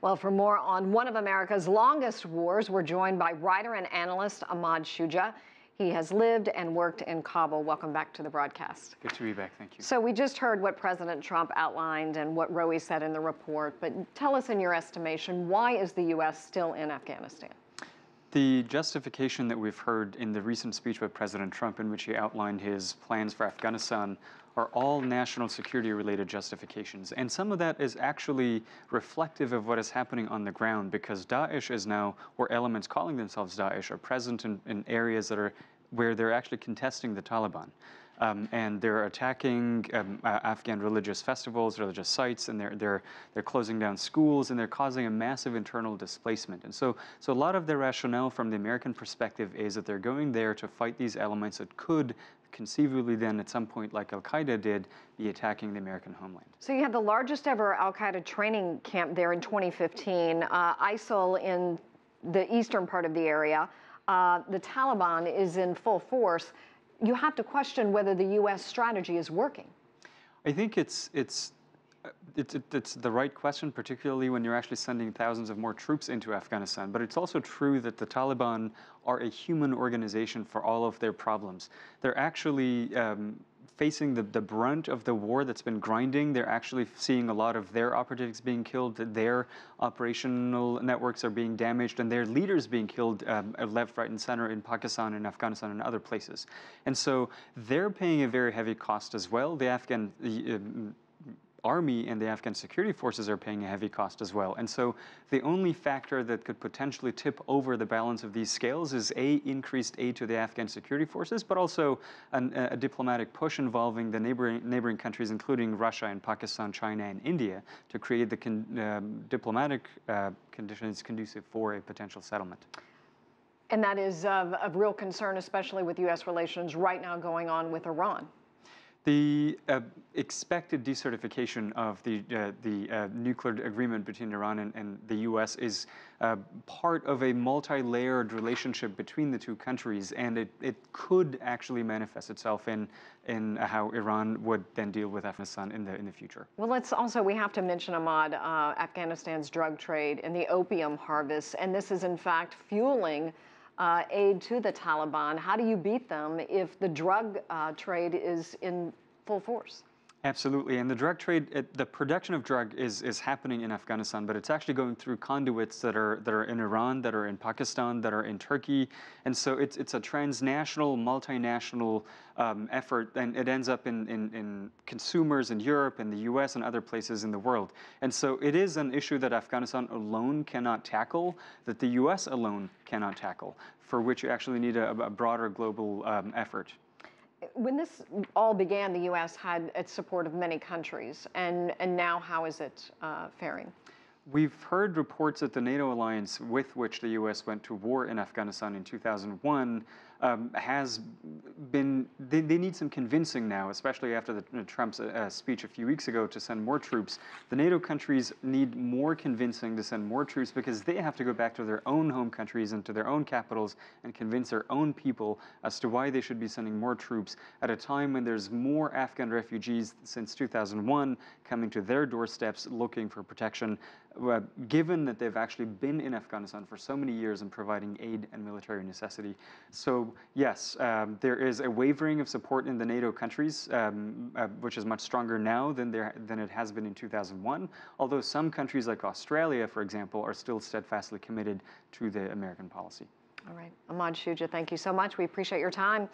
Well, for more on one of America's longest wars, we're joined by writer and analyst Ahmad Shuja. He has lived and worked in Kabul. Welcome back to the broadcast. Good to be back, thank you. So we just heard what President Trump outlined and what Roe said in the report, but tell us in your estimation, why is the U.S. still in Afghanistan? The justification that we've heard in the recent speech by President Trump, in which he outlined his plans for Afghanistan, are all national security related justifications. And some of that is actually reflective of what is happening on the ground, because Daesh is now, or elements calling themselves Daesh, are present in areas that are where they're actually contesting the Taliban. And they're attacking Afghan religious festivals, religious sites, and they're closing down schools, and they're causing a massive internal displacement. And so a lot of the rationale from the American perspective is that they're going there to fight these elements that could conceivably then at some point, like Al-Qaeda did, be attacking the American homeland. So you had the largest ever Al-Qaeda training camp there in 2015, ISIL in the eastern part of the area. The Taliban is in full force. You have to question whether the U.S. strategy is working. I think it's the right question, particularly when you're actually sending thousands of more troops into Afghanistan. But it's also true that the Taliban are a human organization for all of their problems. They're actually facing the brunt of the war that's been grinding. They're actually seeing a lot of their operatives being killed, their operational networks are being damaged, and their leaders being killed left, right, and center in Pakistan and Afghanistan and other places. And so they're paying a very heavy cost as well. The Afghan army and the Afghan security forces are paying a heavy cost as well. And so the only factor that could potentially tip over the balance of these scales is increased aid to the Afghan security forces, but also a diplomatic push involving the neighboring countries, including Russia and Pakistan, China, and India, to create the diplomatic conditions conducive for a potential settlement. And that is of real concern, especially with U.S. relations right now going on with Iran. The expected decertification of the nuclear agreement between Iran and the U.S. is part of a multi-layered relationship between the two countries, and it could actually manifest itself in how Iran would then deal with Afghanistan in the future. Well, we have to mention, Ahmad, Afghanistan's drug trade and the opium harvest, and this is in fact fueling aid to the Taliban. How do you beat them if the drug trade is in full force? Absolutely, and the drug trade, the production of drug is happening in Afghanistan, but it's actually going through conduits that are in Iran, that are in Pakistan, that are in Turkey, and so it's a transnational, multinational effort, and it ends up in consumers in Europe and the U.S. and other places in the world. And so it is an issue that Afghanistan alone cannot tackle, that the U.S. alone cannot tackle, for which you actually need a broader global effort. When this all began, the U.S. had its support of many countries, and now how is it faring? We've heard reports that the NATO alliance with which the U.S. went to war in Afghanistan in 2001 has been, they need some convincing now, especially after Trump's speech a few weeks ago to send more troops. The NATO countries need more convincing to send more troops, because they have to go back to their own home countries and to their own capitals and convince their own people as to why they should be sending more troops at a time when there's more Afghan refugees since 2001 coming to their doorsteps looking for protection, given that they've actually been in Afghanistan for so many years and providing aid and military necessity. So yes, there is a wavering of support in the NATO countries, which is much stronger now than it has been in 2001, although some countries like Australia, for example, are still steadfastly committed to the American policy. All right. Ahmad Shuja, thank you so much. We appreciate your time.